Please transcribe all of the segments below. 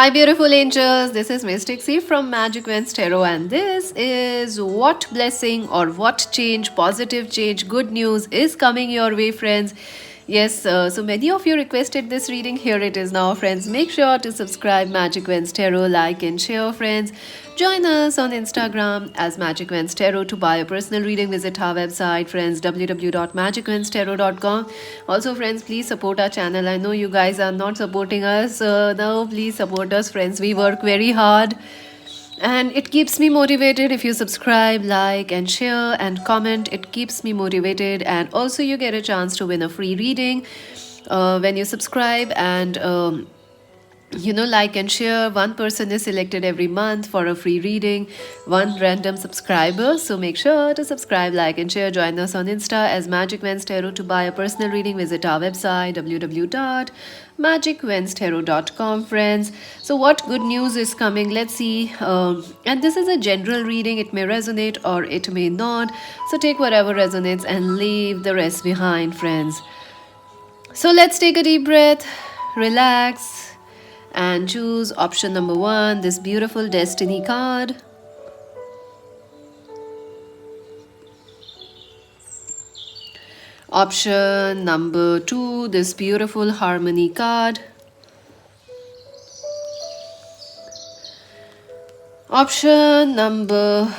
Hi, beautiful angels. This is Mystic C from Magic Wens Tarot, and this is what blessing or what change, positive change, good news is coming your way, friends. Yes, so many of you requested this reading. Here it is now, friends. Make sure to subscribe Magic Wens Tarot, like and share, friends. Join us on Instagram as Magic Wens Tarot. To buy a personal reading, visit our website, friends, www.magicwenstarot.com. Also, friends, please support our channel. I know you guys are not supporting us. Now, please support us, friends. We work very hard. And it keeps me motivated if you subscribe, like, and share and comment. It keeps me motivated. And also, you get a chance to win a free reading when you subscribe and like and share. One person is selected every month for a free reading, one random subscriber. So make sure to subscribe, like and share. Join us on Insta as Magic Wens Tarot. To buy a personal reading, visit our website www.magicwenstarot.com, friends. So what good news is coming? Let's see. And this is a general reading. It may resonate or it may not, so take whatever resonates and leave the rest behind, friends. So let's take a deep breath, relax, and choose option number 1, this beautiful destiny card. Option number 2, this beautiful harmony card. Option number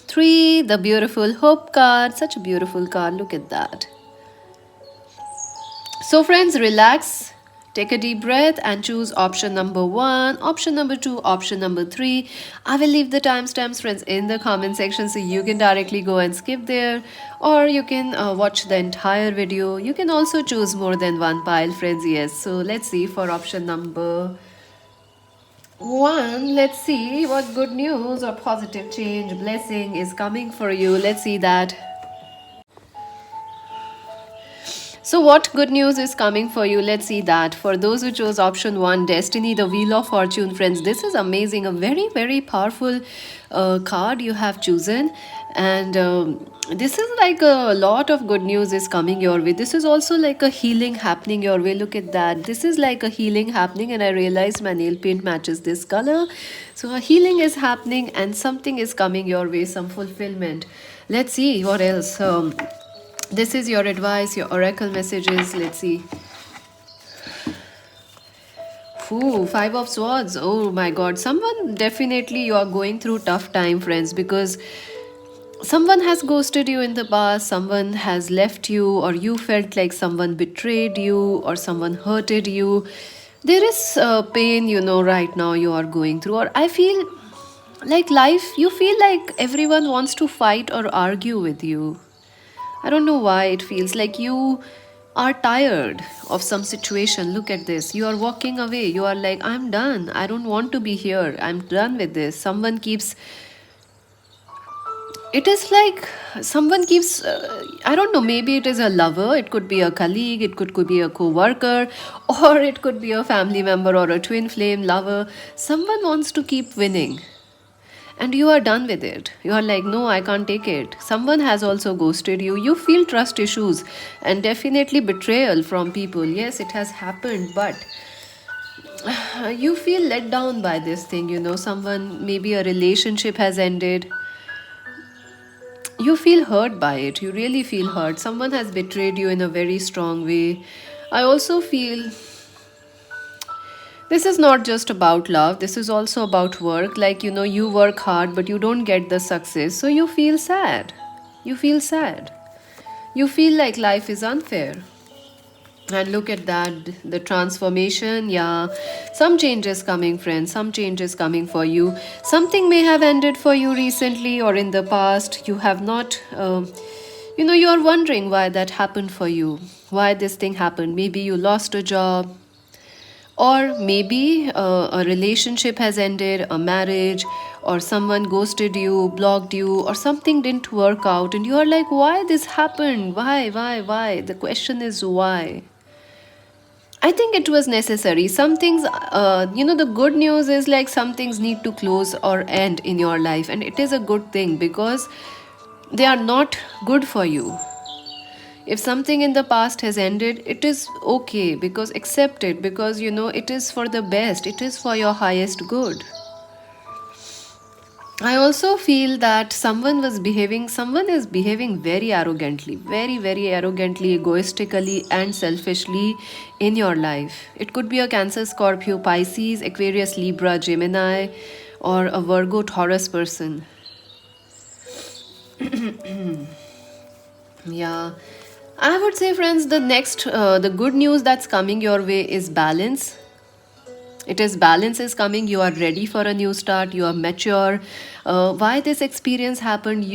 3, the beautiful hope card. Such a beautiful card, look at that. So friends, relax. Take a deep breath and choose option number 1, option number 2, option number 3. I will leave the timestamps, friends, in the comment section so you can directly go and skip there, or you can watch the entire video. You can also choose more than one pile, friends. Yes, so let's see for option number 1. Let's see what good news or positive change, blessing is coming for you. Let's see that. So what good news is coming for you? Let's see that. For those who chose option 1, Destiny, the Wheel of Fortune, friends, this is amazing. A very, very powerful card you have chosen. And this is like a lot of good news is coming your way. This is also like a healing happening your way. Look at that. This is like a healing happening, and I realized my nail paint matches this color. So a healing is happening and something is coming your way, some fulfillment. Let's see what else. This is your advice, your oracle messages. Let's see. Ooh, 5 of Swords. Oh my god. Someone, definitely you are going through tough time, friends, because someone has ghosted you in the past, someone has left you, or you felt like someone betrayed you or someone hurted you. There is pain, right now you are going through, or I feel like life, you feel like everyone wants to fight or argue with you. I don't know why it feels like you are tired of some situation. Look at this. You are walking away. You are like, I'm done. I don't want to be here. I'm done with this. Someone keeps. It is like someone keeps. I don't know. Maybe it is a lover. It could be a colleague. It could be a co worker. Or it could be a family member or a twin flame lover. Someone wants to keep winning, and you are done with it. You are like, no, I can't take it. Someone has also ghosted you. You feel trust issues and definitely betrayal from people. Yes, it has happened, but you feel let down by this thing. Someone, maybe a relationship has ended. You feel hurt by it. You really feel hurt. Someone has betrayed you in a very strong way. I also feel this is not just about love. This is also about work. Like, you work hard, but you don't get the success. So you feel sad. You feel sad. You feel like life is unfair. And look at that, the transformation. Yeah, some changes coming, friends. Some changes coming for you. Something may have ended for you recently or in the past. You have not, you are wondering why that happened for you. Why this thing happened. Maybe you lost a job, or maybe a relationship has ended, a marriage, or someone ghosted you, blocked you, or something didn't work out, and you are like, why this happened? Why? The question is why. I think it was necessary. Some things, the good news is like some things need to close or end in your life, and it is a good thing because they are not good for you. If something in the past has ended, it is okay, because accept it, because it is for the best, it is for your highest good. I also feel that someone is behaving very arrogantly, very, very arrogantly, egoistically, and selfishly in your life. It could be a Cancer, Scorpio, Pisces, Aquarius, Libra, Gemini, or a Virgo, Taurus person. Yeah. I would say, friends, the good news that's coming your way is balance. It is balance is coming. You are ready for a new start. You are mature. Why this experience happened?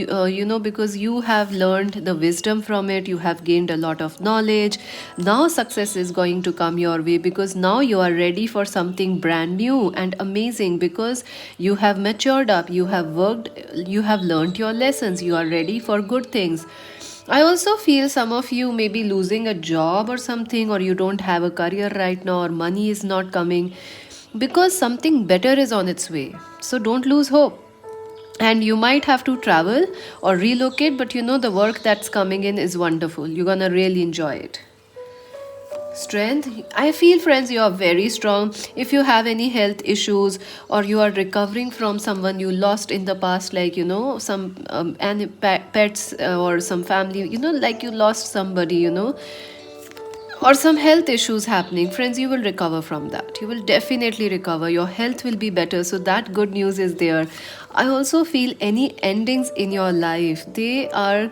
Because you have learned the wisdom from it. You have gained a lot of knowledge. Now success is going to come your way, because now you are ready for something brand new and amazing, because you have matured up. You have worked. You have learned your lessons. You are ready for good things. I also feel some of you may be losing a job or something, or you don't have a career right now, or money is not coming, because something better is on its way. So don't lose hope. And you might have to travel or relocate, but the work that's coming in is wonderful. You're gonna really enjoy it. Strength, I feel, friends, you are very strong. If you have any health issues, or you are recovering from someone you lost in the past, like some pets, or some family, like you lost somebody, or some health issues happening, friends, you will recover from that. You will definitely recover. Your health will be better, so that good news is there. I also feel any endings in your life, they are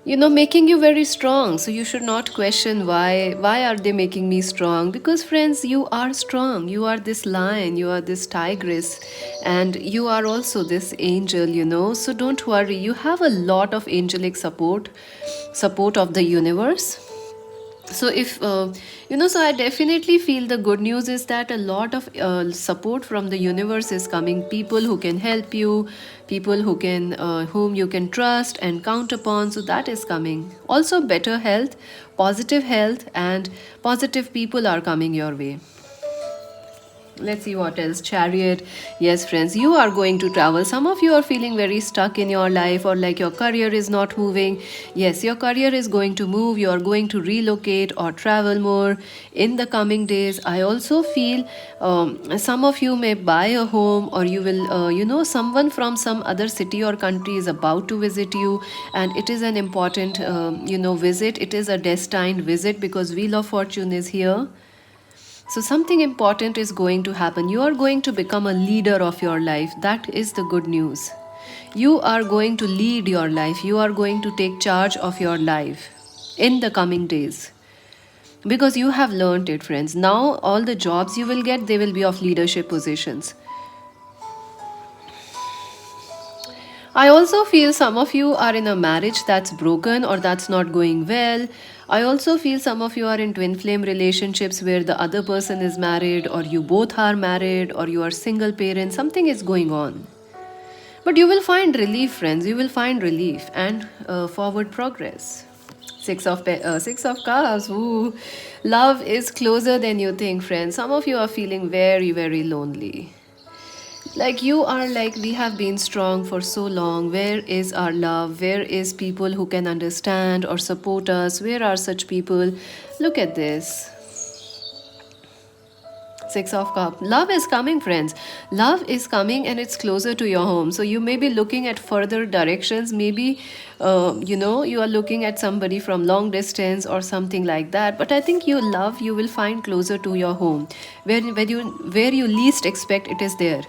making you very strong. So you should not question why are they making me strong, because, friends, you are strong. You are this lion, you are this tigress, and you are also this angel. So don't worry, you have a lot of angelic support of the universe. So if so I definitely feel the good news is that a lot of support from the universe is coming. People who can help you, people whom you can trust and count upon, so that is coming. Also better health, and positive people are coming your way. Let's see what else. Chariot. Yes, friends, you are going to travel. Some of you are feeling very stuck in your life, or like your career is not moving. Yes, your career is going to move. You are going to relocate or travel more in the coming days. I also feel some of you may buy a home, or you will, someone from some other city or country is about to visit you, and it is an important, visit. It is a destined visit, because Wheel of Fortune is here. So, something important is going to happen. You are going to become a leader of your life. That is the good news. You are going to lead your life. You are going to take charge of your life in the coming days. Because you have learned it, friends. Now, all the jobs you will get, they will be of leadership positions. I also feel some of you are in a marriage that's broken, or that's not going well. I also feel some of you are in twin flame relationships where the other person is married, or you both are married, or you are single parents. Something is going on. But you will find relief, friends. You will find relief and forward progress. Six of Cups. Ooh. Love is closer than you think, friends. Some of you are feeling very, very lonely. Like you are like, we have been strong for so long. Where is our love? Where is people who can understand or support us? Where are such people? Look at this. Six of Cups. Love is coming, friends. Love is coming, and it's closer to your home. So you may be looking at further directions. Maybe, you are looking at somebody from long distance or something like that. But I think you will find closer to your home, where you least expect it is there.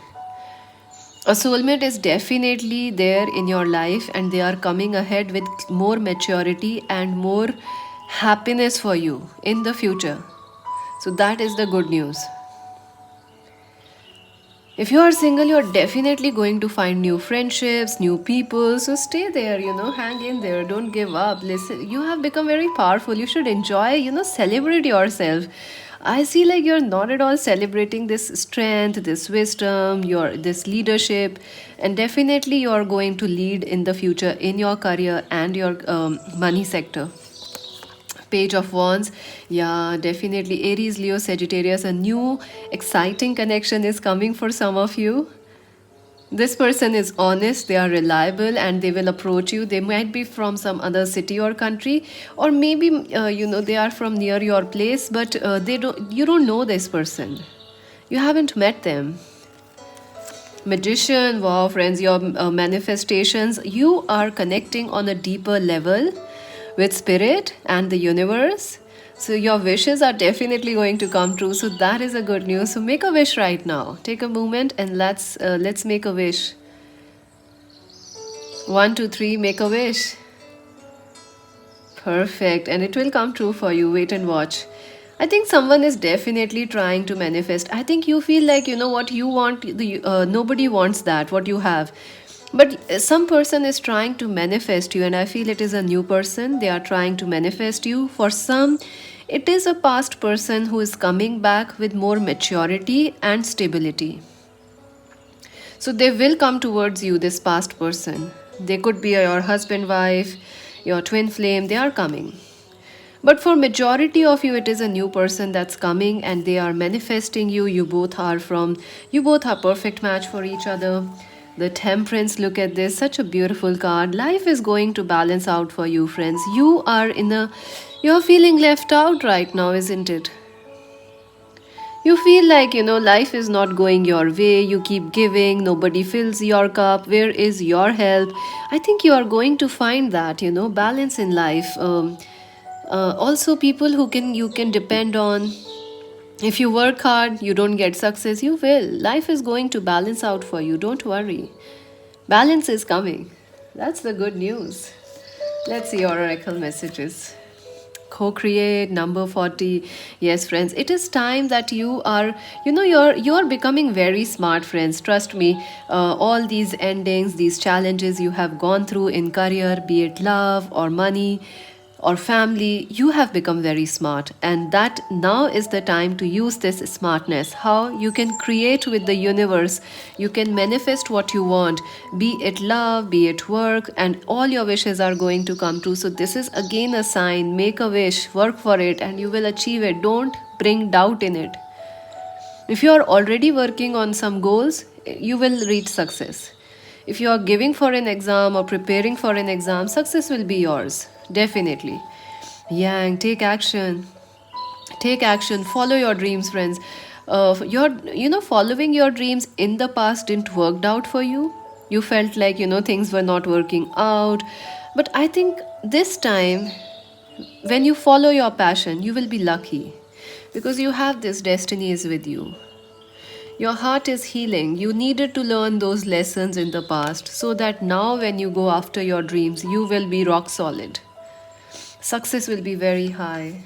A soulmate is definitely there in your life, and they are coming ahead with more maturity and more happiness for you in the future. So that is the good news. If you are single, you're definitely going to find new friendships, new people. So stay there, hang in there, don't give up. Listen, you have become very powerful. You should enjoy, celebrate yourself. I see like you're not at all celebrating this strength, this wisdom, your this leadership, and definitely you're going to lead in the future in your career and your money sector. Page of Wands. Yeah, definitely. Aries, Leo, Sagittarius. A new exciting connection is coming for some of you. This person is honest, they are reliable, and they will approach you. They might be from some other city or country, or maybe they are from near your place, but you don't know this person. You haven't met them. Magician, wow, friends, your manifestations, you are connecting on a deeper level with spirit and the universe. So your wishes are definitely going to come true. So that is a good news. So make a wish right now. Take a moment and let's make a wish. 1, 2, 3, make a wish. Perfect, and it will come true for you. Wait and watch. I think someone is definitely trying to manifest. I think you feel like you know what you want. Nobody wants that what you have, but some person is trying to manifest you, and I feel it is a new person. They are trying to manifest you. For some, it is a past person who is coming back with more maturity and stability. So they will come towards you. This past person. They could be your husband, wife, your twin flame. They are coming. But for majority of you, it is a new person that's coming and they are manifesting you. You both are perfect match for each other. The Temperance, look at this, such a beautiful card. Life is going to balance out for you, friends. You're feeling left out right now, isn't it? You feel like, life is not going your way. You keep giving, nobody fills your cup. Where is your help? I think you are going to find that, balance in life. Also, people who you can depend on. If you work hard, you don't get success, you will. Life is going to balance out for you. Don't worry. Balance is coming. That's the good news. Let's see your oracle messages. Co-create, number 40. Yes, friends, it is time that you're becoming very smart, friends. Trust me. All these endings, these challenges you have gone through in career, be it love or money or family, you have become very smart, and that now is the time to use this smartness. How you can create with the universe, you can manifest what you want, be it love, be it work, and all your wishes are going to come true. So this is again a sign. Make a wish, work for it, and you will achieve it. Don't bring doubt in it. If you are already working on some goals, you will reach success. If you are giving for an exam or preparing for an exam, success will be yours. Definitely. Yang, take action. Take action. Follow your dreams, friends. Following your dreams in the past didn't work out for you. You felt like, things were not working out. But I think this time, when you follow your passion, you will be lucky because you have this destiny is with you. Your heart is healing. You needed to learn those lessons in the past so that now, when you go after your dreams, you will be rock solid. Success will be very high.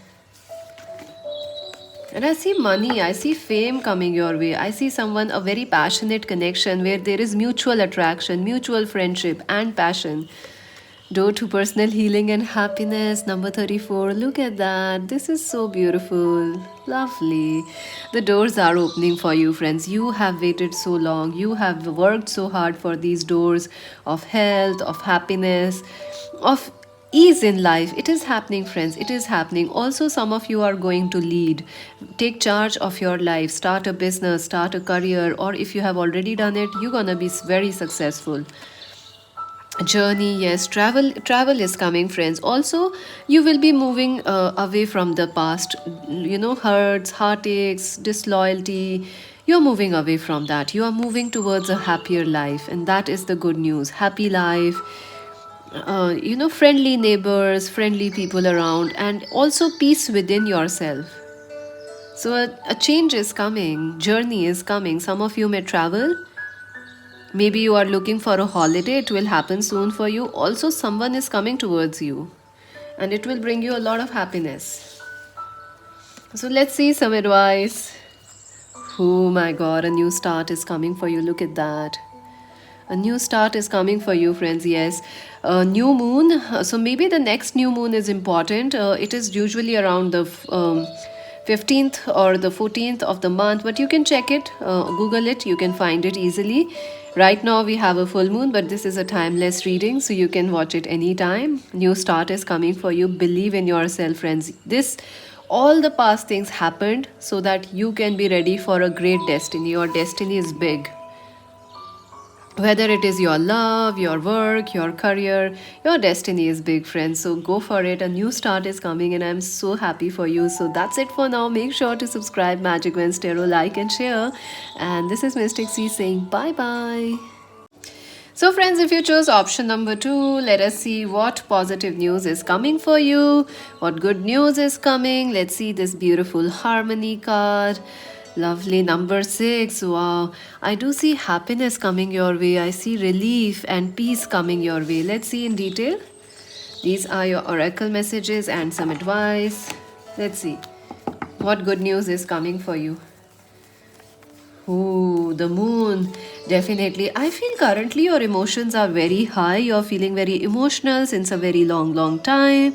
And I see money, I see fame coming your way. I see a very passionate connection where there is mutual attraction, mutual friendship, and passion. Door to personal healing and happiness, number 34. Look at that. This is so beautiful. Lovely. The doors are opening for you, friends. You have waited so long. You have worked so hard for these doors of health, of happiness, of ease in life. It is happening, friends. It is happening. Also, some of you are going to lead. Take charge of your life. Start a business, start a career, or if you have already done it, you're gonna be very successful. Journey, yes, travel is coming, friends. Also, you will be moving away from the past, hurts, heartaches, disloyalty. You're moving away from that. You are moving towards a happier life, and that is the good news. Happy life, friendly neighbors, friendly people around, and also peace within yourself. So a change is coming, journey is coming. Some of you may travel. Maybe you are looking for a holiday, it will happen soon for you. Also, someone is coming towards you and it will bring you a lot of happiness. So, let's see some advice. Oh my god, a new start is coming for you. Look at that. A new start is coming for you, friends. Yes, a new moon. So, maybe the next new moon is important. It is usually around the 15th or the 14th of the month, but you can check it, Google it, you can find it easily. Right now we have a full moon, but this is a timeless reading, so you can watch it anytime. New start is coming for you. Believe in yourself, friends. All the past things happened so that you can be ready for a great destiny. Your destiny is big. Whether it is your love, your work, your career, your destiny is big, friends. So go for it. A new start is coming, and I'm so happy for you. So that's it for now. Make sure to subscribe Magic Wednesday Tarot, like and share. And this is Mystic C saying bye bye. So, friends, if you chose option number 2, let us see what positive news is coming for you. What good news is coming? Let's see this beautiful harmony card. Lovely number 6. Wow. I do see happiness coming your way. I see relief and peace coming your way. Let's see in detail. These are your oracle messages and some advice. Let's see what good news is coming for you. Oh, the moon. Definitely. I feel currently your emotions are very high. You're feeling very emotional since a very long time.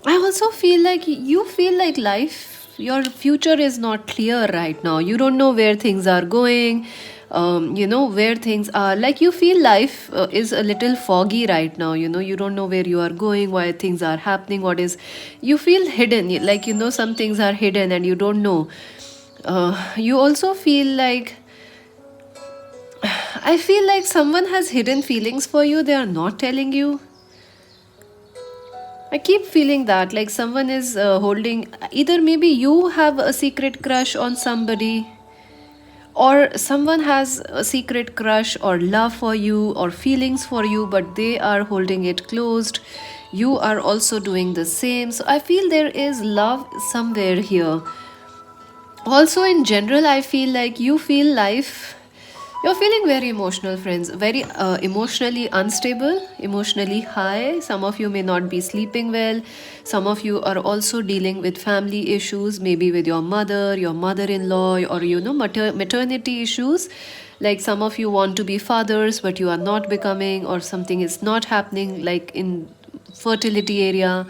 I also feel like you feel like life, your future is not clear right now. You don't know where things are going. Where things are, like you feel life is a little foggy right now. You don't know where you are going, why things are happening, what is, you feel hidden, like some things are hidden and you don't know. You also feel like, I feel like someone has hidden feelings for you, they are not telling you. I keep feeling that like someone is holding, either maybe you have a secret crush on somebody, or someone has a secret crush or love for you or feelings for you, but they are holding it closed. You are also doing the same. So I feel there is love somewhere here. Also, in general, I feel like you feel life, you're feeling very emotional, friends, very emotionally unstable, emotionally high. Some of you may not be sleeping well. Some of you are also dealing with family issues, maybe with your mother in law, or maternity issues. Like some of you want to be fathers, but you are not becoming, or something is not happening, like in fertility area.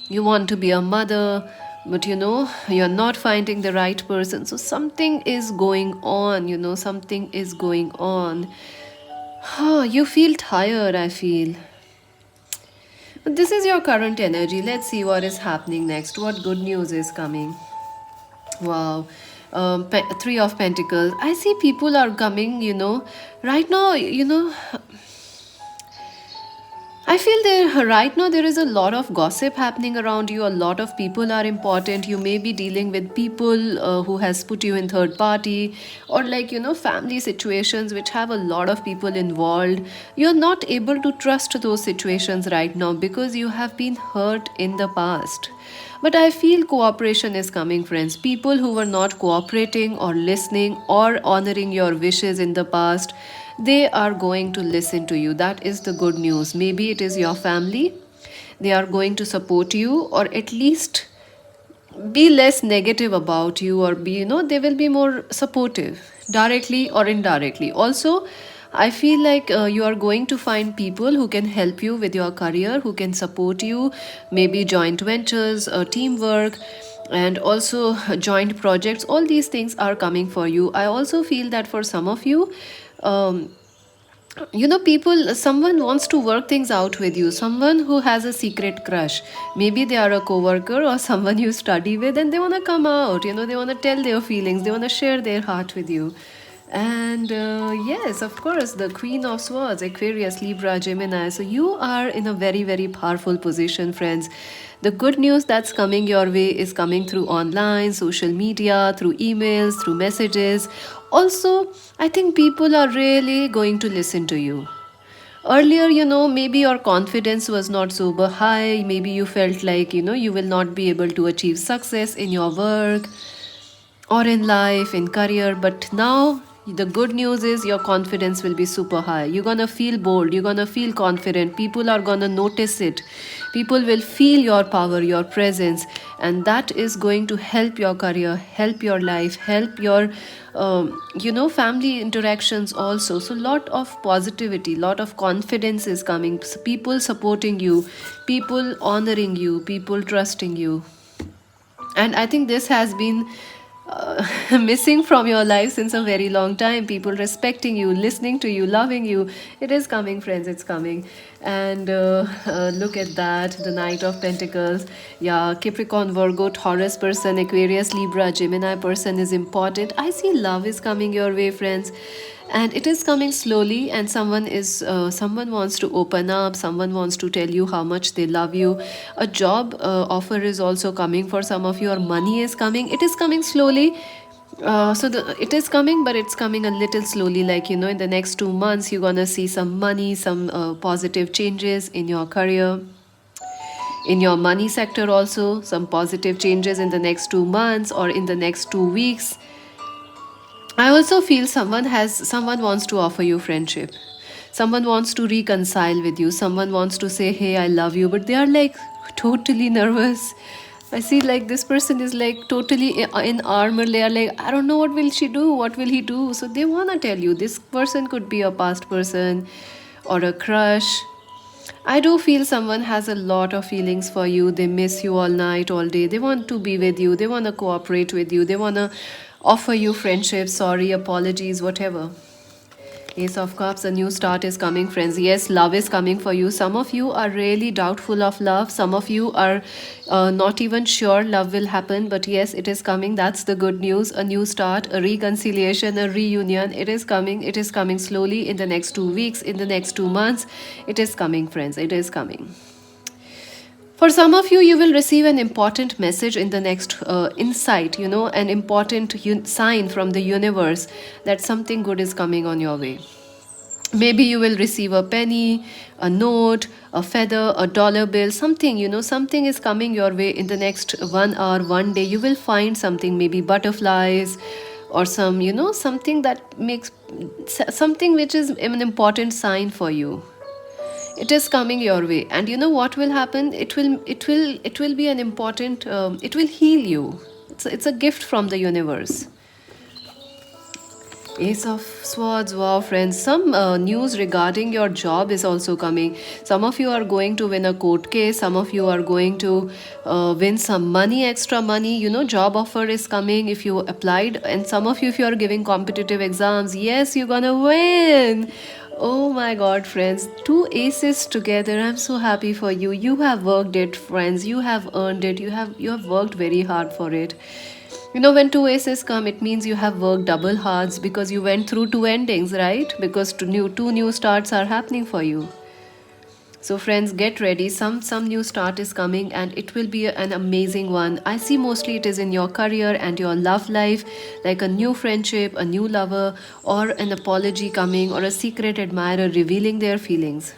You want to be a mother, but you're not finding the right person. So something is going on, something is going on. You feel tired, I feel. But this is your current energy. Let's see what is happening next. What good news is coming? Wow. Three of Pentacles. I see people are coming, right now, I feel there right now there is a lot of gossip happening around you. A lot of people are important. You may be dealing with people who has put you in third party, or like family situations which have a lot of people involved. You're not able to trust those situations right now because you have been hurt in the past. But I feel cooperation is coming, friends. People who were not cooperating or listening or honoring your wishes in the past, they are going to listen to you. That is the good news. Maybe it is your family. They are going to support you, or at least be less negative about you, or be, they will be more supportive, directly or indirectly. Also, I feel like you are going to find people who can help you with your career, who can support you, maybe joint ventures, teamwork, and also joint projects. All these things are coming for you. I also feel that for some of you, um, people, someone wants to work things out with you, someone who has a secret crush. Maybe they are a coworker or someone you study with, and they want to come out, they want to tell their feelings, they want to share their heart with you. And yes, of course, the Queen of Swords, Aquarius, Libra, Gemini. So you are in a very, very powerful position, friends. The good news that's coming your way is coming through online, social media, through emails, through messages. Also, I think people are really going to listen to you. Earlier, maybe your confidence was not super high. Maybe you felt like, you will not be able to achieve success in your work or in life, in career. But now the good news is your confidence will be super high. You're gonna feel bold, you're gonna feel confident, people are gonna notice it, people will feel your power, your presence, and that is going to help your career, help your life, help your family interactions also. So lot of positivity, lot of confidence is coming, people supporting you, people honoring you, people trusting you. And I think this has been missing from your life since a very long time. People respecting you, listening to you, loving you. It is coming, friends, it's coming. And look at that, the Knight of Pentacles. Yeah, Capricorn, Virgo, Taurus person, Aquarius, Libra, Gemini person is important. I see love is coming your way, friends. and it is coming slowly, and someone wants to open up, someone wants to tell you how much they love you. A job offer is also coming for some of you, or money is coming. It is coming slowly. It is coming, but it's coming a little slowly. Like, in the next 2 months, you're gonna see some money, some positive changes in your career, in your money sector, also some positive changes in the next 2 months or in the next 2 weeks. I also feel someone wants to offer you friendship. Someone wants to reconcile with you. Someone wants to say, "Hey, I love you," but they are like totally nervous. I see like this person is like totally in armor. They are like, I don't know what will she do, what will he do. So they wanna tell you. This person could be a past person or a crush. I do feel someone has a lot of feelings for you. They miss you all night, all day. They want to be with you. They want to cooperate with you. They want to offer you friendship, sorry, apologies, whatever. Ace of Cups, a new start is coming, friends. Yes, love is coming for you. Some of you are really doubtful of love. Some of you are not even sure love will happen. But yes, it is coming. That's the good news. A new start, a reconciliation, a reunion. It is coming. It is coming slowly in the next 2 weeks, in the next 2 months. It is coming, friends. It is coming. For some of you, you will receive an important message in the next insight, an important sign from the universe that something good is coming on your way. Maybe you will receive a penny, a note, a feather, a dollar bill, something, something is coming your way in the next 1 hour, one day. You will find something, maybe butterflies or something that makes something which is an important sign for you. It is coming your way, and you know what will happen. It will be an important, it will heal you. It's a gift from the universe. Ace of Swords. Wow, friends. Some news regarding your job is also coming. Some of you are going to win a court case. Some of you are going to win some money, extra money. Job offer is coming if you applied. And some of you, if you are giving competitive exams, yes, you're gonna win. Oh my god, friends. Two aces together. I'm so happy for you. You have worked it, friends. You have earned it. You have worked very hard for it. When two aces come, it means you have worked double hard because you went through two endings, right? Because two new starts are happening for you. So friends, get ready. Some new start is coming, and it will be an amazing one. I see mostly it is in your career and your love life, like a new friendship, a new lover, or an apology coming, or a secret admirer revealing their feelings.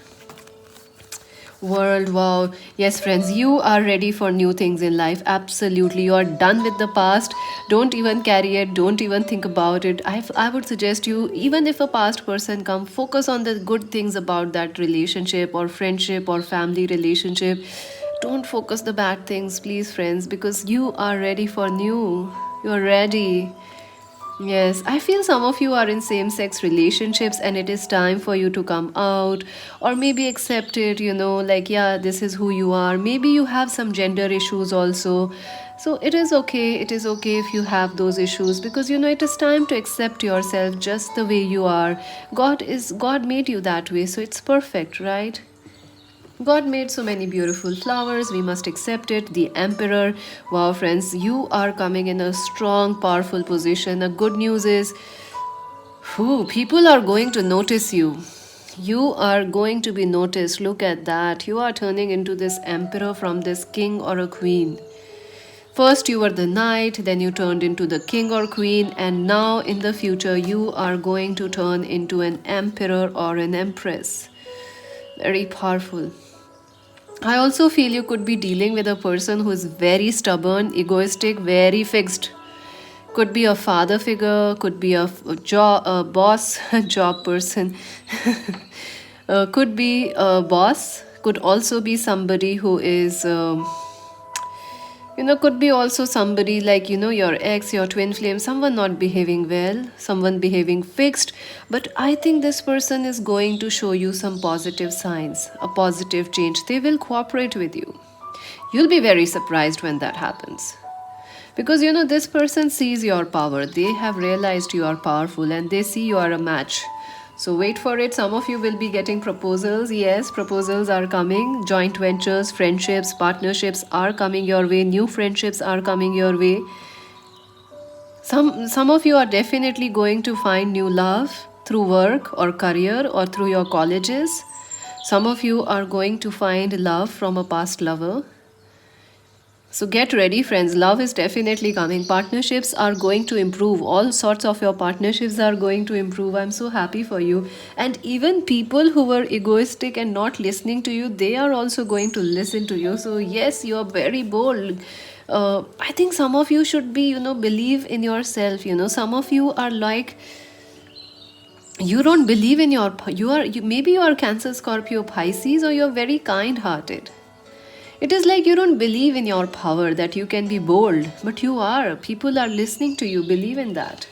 World, wow. Yes, friends, you are ready for new things in life. Absolutely. You are done with the past. Don't even carry it. Don't even think about it. I would suggest you, even if a past person come, focus on the good things about that relationship or friendship or family relationship. Don't focus the bad things, please, friends, because you are ready for new. You are ready. Yes, I feel some of you are in same sex relationships and it is time for you to come out or maybe accept it, like, yeah, this is who you are. Maybe you have some gender issues also. So it is okay. It is okay if you have those issues because it is time to accept yourself just the way you are. God made you that way, so it's perfect, right? God made so many beautiful flowers, we must accept it. The Emperor. Wow, friends, you are coming in a strong, powerful position. The good news is, people are going to notice you. You are going to be noticed. Look at that. You are turning into this Emperor from this king or a queen. First, you were the knight, then you turned into the king or queen, and now in the future, you are going to turn into an emperor or an empress. Very powerful. I also feel you could be dealing with a person who is very stubborn, egoistic, very fixed. Could be a father figure, could be a boss, a job person, could be a boss, could also be somebody who is could be also somebody like, your ex, your twin flame, someone not behaving well, someone behaving fixed. But I think this person is going to show you some positive signs, a positive change. They will cooperate with you. You'll be very surprised when that happens. Because, this person sees your power. They have realized you are powerful and they see you are a match. So wait for it. Some of you will be getting proposals. Yes, proposals are coming. Joint ventures, friendships, partnerships are coming your way. New friendships are coming your way. Some of you are definitely going to find new love through work or career or through your colleges. Some of you are going to find love from a past lover. So get ready, friends. Love is definitely coming. Partnerships are going to improve. All sorts of your partnerships are going to improve. I'm so happy for you. And even people who were egoistic and not listening to you, they are also going to listen to you. So, yes, you are very bold. I think some of you should be, believe in yourself. Some of you are like, you don't believe in maybe you are Cancer, Scorpio, Pisces, or you're very kind hearted. It is like you don't believe in your power, that you can be bold, but you are. People are listening to you. Believe in that.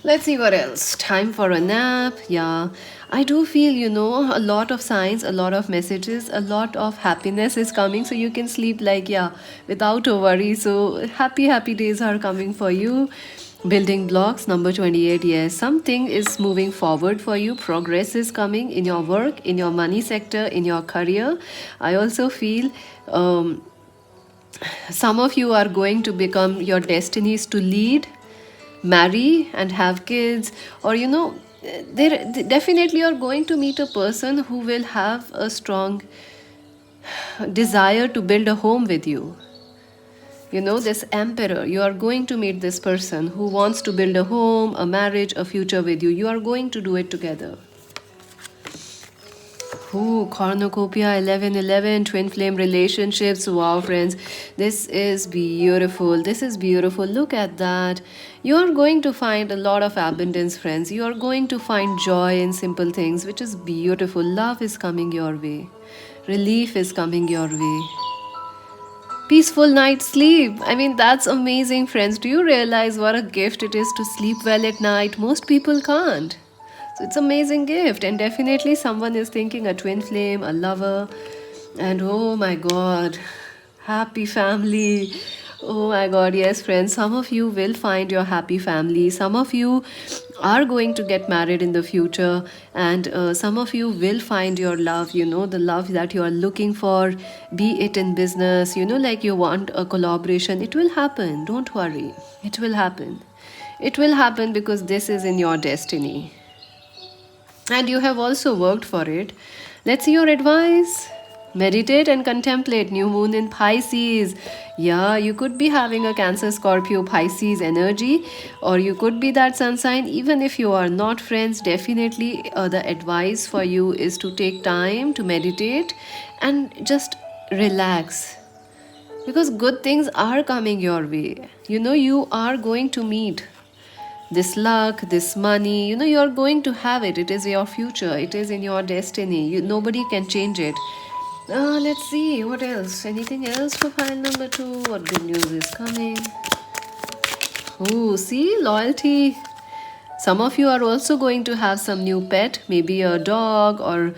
Let's see what else. Time for a nap. Yeah, I do feel, a lot of signs, a lot of messages, a lot of happiness is coming. So you can sleep like, yeah, without a worry. So happy, happy days are coming for you. Building blocks, number 28. Yes, something is moving forward for you. Progress is coming in your work, in your money sector, in your career. I also feel some of you are going to become your destinies to lead, marry, and have kids, or they definitely are going to meet a person who will have a strong desire to build a home with you. This emperor, you are going to meet this person who wants to build a home, a marriage, a future with you. You are going to do it together. Ooh, cornucopia 1111, twin flame relationships. Wow, friends, this is beautiful. This is beautiful. Look at that. You are going to find a lot of abundance, friends. You are going to find joy in simple things, which is beautiful. Love is coming your way. Relief is coming your way. Peaceful night's sleep. I mean, that's amazing, friends. Do you realize what a gift it is to sleep well at night? Most people can't. So it's an amazing gift, and definitely someone is thinking a twin flame, a lover, and oh my god, happy family. Oh my god, yes, friends, some of you will find your happy family. Some of you are going to get married in the future, and some of you will find your love, the love that you are looking for, be it in business, like you want a collaboration. It will happen. Don't worry. It will happen. It will happen because this is in your destiny. And you have also worked for it. Let's see your advice. Meditate and contemplate. New moon in Pisces. Yeah, you could be having a Cancer, Scorpio, Pisces energy, or you could be that sun sign. Even if you are not, friends, definitely the advice for you is to take time to meditate and just relax, because good things are coming your way. You are going to meet this luck, this money, you're going to have it. It is your future. It is in your destiny. Nobody can change it. Let's see what else. Anything else for pile number 2? What good news is coming? Oh, see, loyalty. Some of you are also going to have some new pet, maybe a dog, or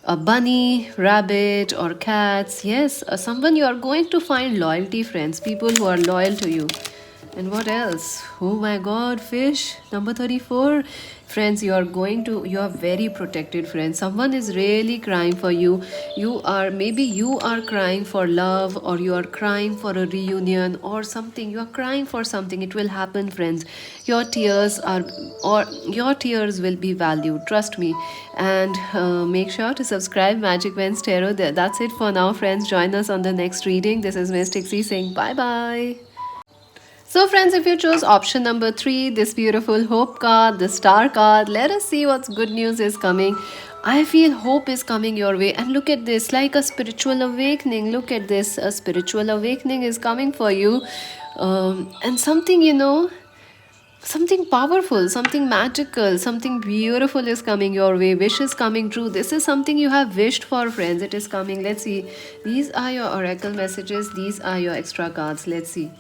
a bunny, rabbit, or cats. Yes, someone you are going to find loyalty, friends. People who are loyal to you. And what else? Oh my god, fish. Number 34. Friends, you are very protected, friends. Someone is really crying for you. Maybe you are crying for love, or you are crying for a reunion or something. You are crying for something. It will happen, friends. Your tears will be valued. Trust me. And make sure to subscribe Magic Vents Tarot. That's it for now, friends. Join us on the next reading. This is Mystic C saying bye bye. So friends, if you chose option number 3, this beautiful hope card, the star card, let us see what's good news is coming. I feel hope is coming your way, and look at this, like a spiritual awakening. Look at this, a spiritual awakening is coming for you. And something, something powerful, something magical, something beautiful is coming your way. Wish is coming true. This is something you have wished for, friends. It is coming. Let's see. These are your oracle messages. These are your extra cards. Let's see.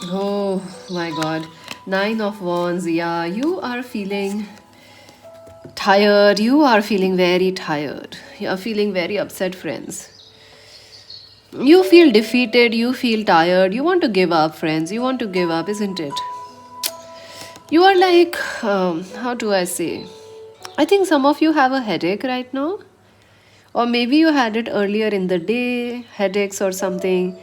Oh my god. 9 of Wands. Yeah, you are feeling tired. You are feeling very tired. You are feeling very upset, friends. You feel defeated. You feel tired. You want to give up, friends. You want to give up, isn't it? You are like, how do I say? I think some of you have a headache right now. Or maybe you had it earlier in the day, headaches or something.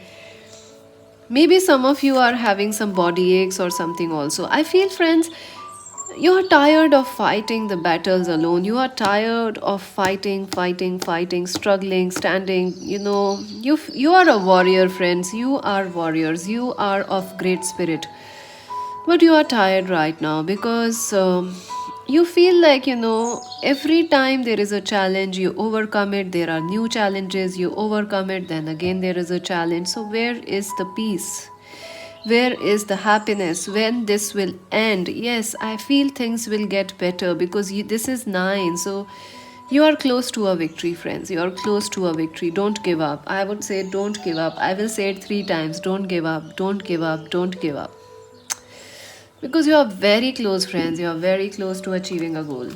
Maybe some of you are having some body aches or something also. I feel, friends, you are tired of fighting the battles alone. You are tired of fighting, struggling, standing. You are a warrior, friends. You are warriors. You are of great spirit. But you are tired right now because you feel like, every time there is a challenge, you overcome it. There are new challenges, you overcome it. Then again, there is a challenge. So, where is the peace? Where is the happiness? When this will end? Yes, I feel things will get better because this is 9. So, you are close to a victory, friends. You are close to a victory. Don't give up. I would say, don't give up. I will say it 3 times. Don't give up. Don't give up. Don't give up. Because you are very close, friends. You are very close to achieving a goal.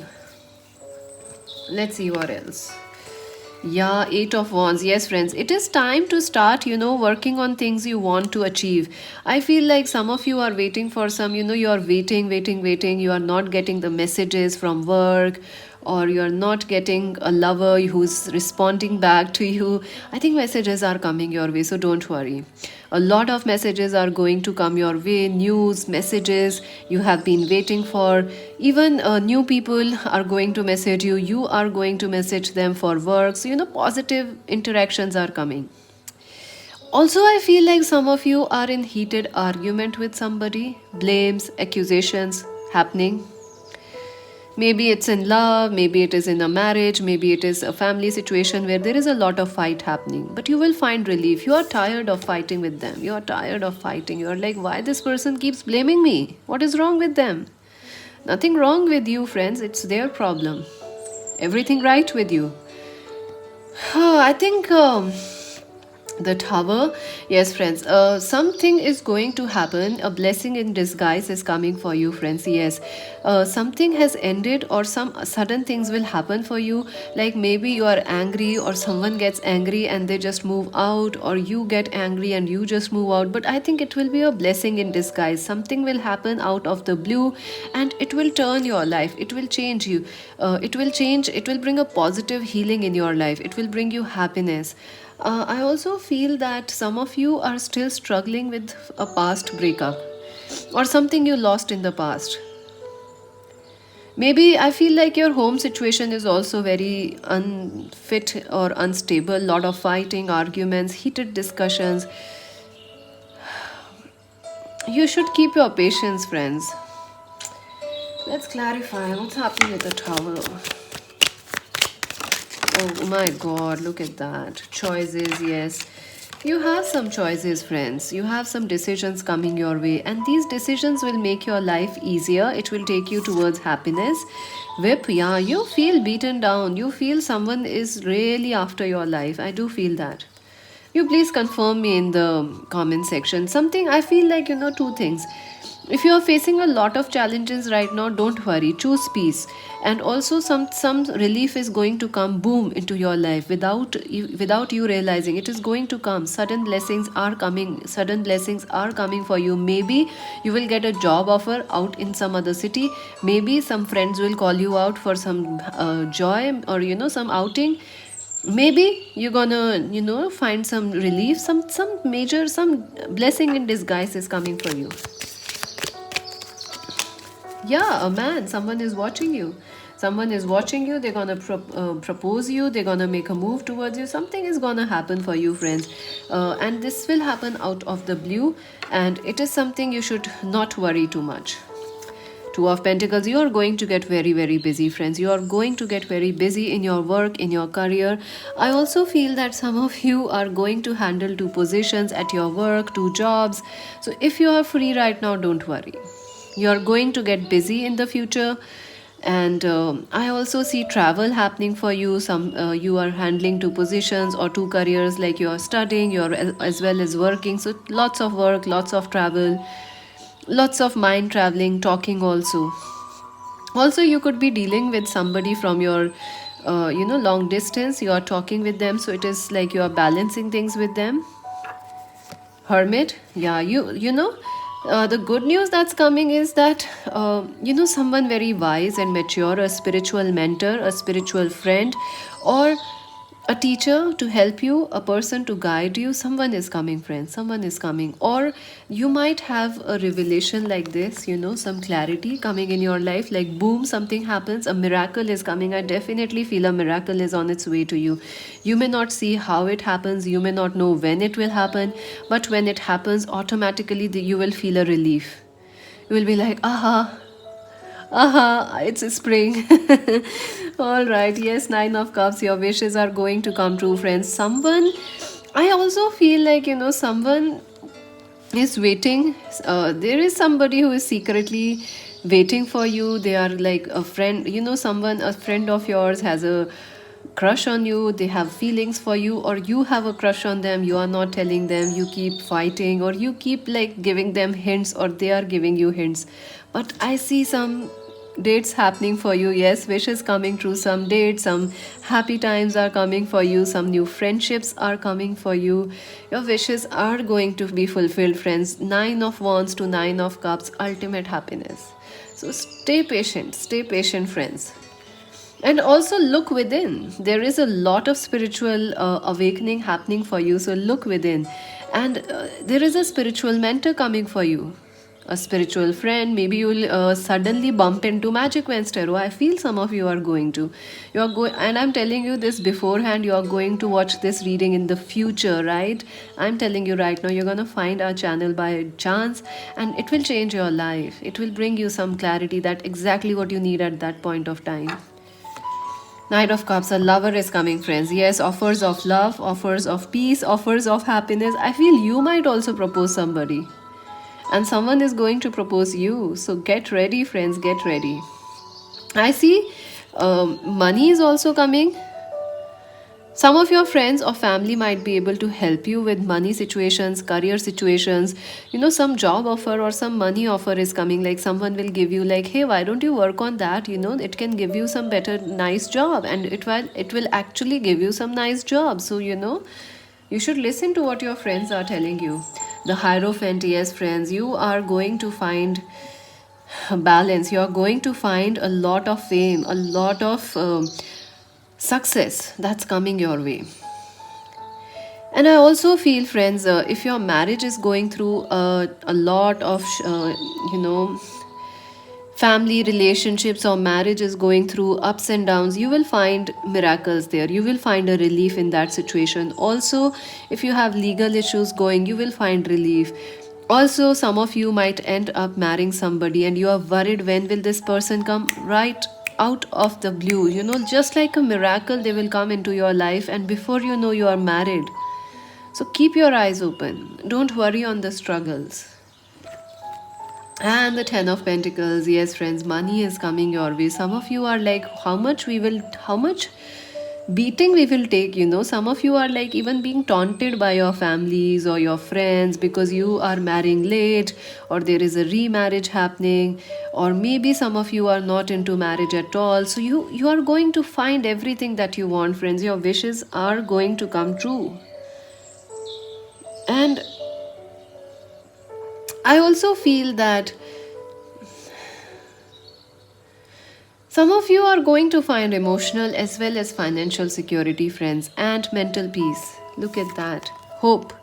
Let's see what else. Yeah, Eight of Wands. Yes, friends. It is time to start, working on things you want to achieve. I feel like some of you are waiting for some, you are waiting. You are not getting the messages from work, or you are not getting a lover who's responding back to you. I think messages are coming your way, so don't worry. A lot of messages are going to come your way, news, messages you have been waiting for. Even new people are going to message you. You are going to message them for work. So, positive interactions are coming. Also, I feel like some of you are in heated argument with somebody, blames, accusations happening. Maybe it's in love, maybe it is in a marriage, maybe it is a family situation where there is a lot of fight happening. But you will find relief. You are tired of fighting with them. You are tired of fighting. You are like, why this person keeps blaming me? What is wrong with them? Nothing wrong with you, friends. It's their problem. Everything right with you. I think the Tower. Yes, friends, something is going to happen. A blessing in disguise is coming for you, friends. Yes, something has ended, or some sudden things will happen for you. Like maybe you are angry, or someone gets angry and they just move out, or you get angry and you just move out. But I think it will be a blessing in disguise. Something will happen out of the blue, and it will turn your life. It will change you. It will change. It will bring a positive healing in your life. It will bring you happiness. I also feel that some of you are still struggling with a past breakup, or something you lost in the past. Maybe I feel like your home situation is also very unfit or unstable. Lot of fighting, arguments, heated discussions. You should keep your patience, friends. Let's clarify what's happening with the Tower. Oh my god, look at that. Choices, yes. You have some choices, friends. You have some decisions coming your way, and these decisions will make your life easier. It will take you towards happiness. Whip, yeah, you feel beaten down. You feel someone is really after your life. I do feel that. You please confirm me in the comment section. Something I feel like, two things. If you are facing a lot of challenges right now, don't worry, choose peace. And also some relief is going to come boom into your life without you realizing. It is going to come. Sudden blessings are coming. Sudden blessings are coming for you. Maybe you will get a job offer out in some other city. Maybe some friends will call you out for some joy, or some outing. Maybe you're gonna find some relief. Some blessing in disguise is coming for you. Yeah, a man, someone is watching you. Someone is watching you. They're gonna propose you. They're gonna make a move towards you. Something is gonna happen for you, friends. And this will happen out of the blue, and it is something you should not worry too much. Two of Pentacles, you are going to get very, very busy, friends. You are going to get very busy in your work, in your career. I also feel that some of you are going to handle 2 positions at your work, 2 jobs. So if you are free right now, don't worry. You are going to get busy in the future. And I also see travel happening for you. You are handling 2 positions or 2 careers, like you are studying, you are as well as working. So lots of work, lots of travel, lots of mind traveling, talking also. You could be dealing with somebody from your long distance. You are talking with them, so it is like you are balancing things with them. Hermit, yeah, the good news that's coming is that someone very wise and mature, a spiritual mentor, a spiritual friend, or A teacher to help you, a person to guide you, someone is coming, friends, someone is coming. Or you might have a revelation like this, some clarity coming in your life, like boom, something happens, a miracle is coming. I definitely feel a miracle is on its way to you. You may not see how it happens, you may not know when it will happen, but when it happens, automatically you will feel a relief. You will be like, aha, aha, it's spring. All right, yes, Nine of Cups, your wishes are going to come true, friends. Someone, I also feel like, someone is waiting. There is somebody who is secretly waiting for you. They are like a friend, someone, a friend of yours has a crush on you, they have feelings for you, or you have a crush on them, you are not telling them, you keep fighting, or you keep like giving them hints, or they are giving you hints. But I see some dates happening for you. Yes, wishes coming true, some dates, some happy times are coming for you, some new friendships are coming for you. Your wishes are going to be fulfilled, friends. Nine of Wands to Nine of Cups, ultimate happiness. So stay patient, friends. And also look within. There is a lot of spiritual awakening happening for you. So look within. And there is a spiritual mentor coming for you, a spiritual friend. Maybe you'll suddenly bump into Magic Wednesday. Oh, I feel some of you are going to. You are going, and I'm telling you this beforehand. You are going to watch this reading in the future, right? I'm telling you right now. You're gonna find our channel by chance, and it will change your life. It will bring you some clarity, that exactly what you need at that point of time. Knight of Cups, a lover is coming, friends. Yes, offers of love, offers of peace, offers of happiness. I feel you might also propose somebody, and someone is going to propose you. So get ready, friends, get ready. I see money is also coming. Some of your friends or family might be able to help you with money situations, career situations. Some job offer or some money offer is coming. Like someone will give you, like, hey, why don't you work on that? It can give you some better, nice job, and it will actually give you some nice job. So you should listen to what your friends are telling you. The Hierophant, yes, friends, you are going to find balance. You are going to find a lot of fame, a lot of success that's coming your way. And I also feel, friends, if your marriage is going through a lot of you know family relationships, or marriage is going through ups and downs, you will find miracles there, you will find a relief in that situation. Also, if you have legal issues going, you will find relief. Also, some of you might end up marrying somebody and you are worried, when will this person come? Right out of the blue, just like a miracle, they will come into your life, and before you know, you are married. So keep your eyes open, don't worry on the struggles. And the Ten of Pentacles, yes, friends, money is coming your way. Some of you are like, how much beating we will take. Some of you are like even being taunted by your families or your friends because you are marrying late, or there is a remarriage happening, or maybe some of you are not into marriage at all. So you are going to find everything that you want, friends. Your wishes are going to come true. And I also feel that some of you are going to find emotional as well as financial security, friends, and mental peace. Look at that. Hope.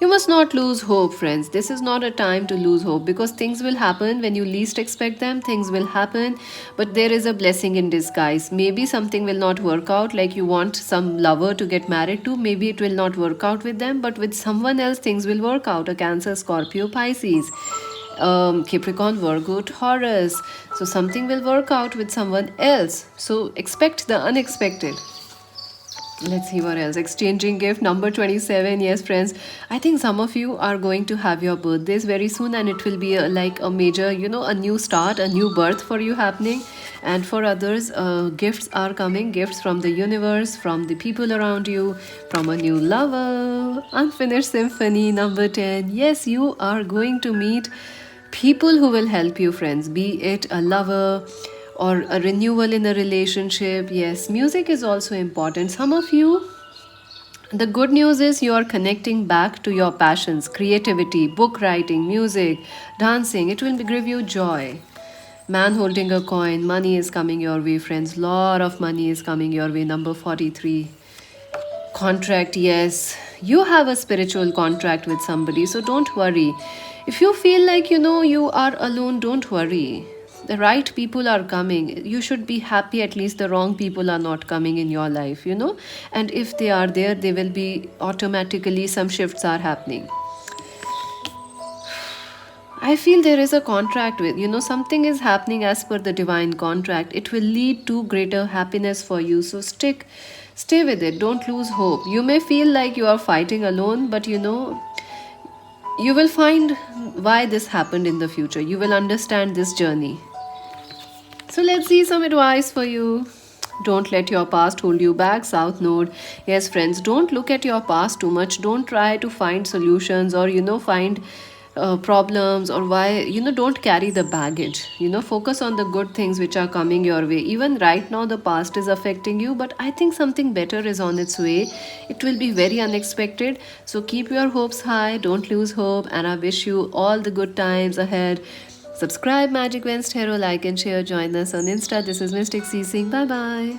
You must not lose hope, friends. This is not a time to lose hope, because things will happen when you least expect them. Things will happen, but there is a blessing in disguise. Maybe something will not work out, like you want some lover to get married to. Maybe it will not work out with them, but with someone else, things will work out. A Cancer, Scorpio, Pisces, Capricorn, Virgo, Taurus. So something will work out with someone else. So expect the unexpected. Let's see what else. Exchanging gift number 27. Yes, friends, I think some of you are going to have your birthdays very soon, and it will be like a major, a new start, a new birth for you happening. And for others, gifts are coming, gifts from the universe, from the people around you, from a new lover. Unfinished Symphony number 10. Yes, you are going to meet people who will help you, friends, be it a lover or a renewal in a relationship. Yes, music is also important. Some of you, the good news is you are connecting back to your passions, creativity, book writing, music, dancing. It will give you joy. Man holding a coin, money is coming your way, friends. Lot of money is coming your way. Number 43. Contract, yes. You have a spiritual contract with somebody, so don't worry. If you feel like you are alone, don't worry. The right people are coming. You should be happy at least the wrong people are not coming in your life. And if they are there, they will be automatically some shifts are happening. I feel there is a contract with, something is happening as per the divine contract. It will lead to greater happiness for you. So stay with it. Don't lose hope. You may feel like you are fighting alone, but you will find why this happened in the future. You will understand this journey. So let's see some advice for you. Don't let your past hold you back. South Node. Yes, friends, don't look at your past too much. Don't try to find solutions or, find problems or why, don't carry the baggage. Focus on the good things which are coming your way. Even right now, the past is affecting you, but I think something better is on its way. It will be very unexpected. So keep your hopes high. Don't lose hope. And I wish you all the good times ahead. Subscribe Magic West Hero, like and share. Join us on Insta. This is Mystic C Singh. Bye bye.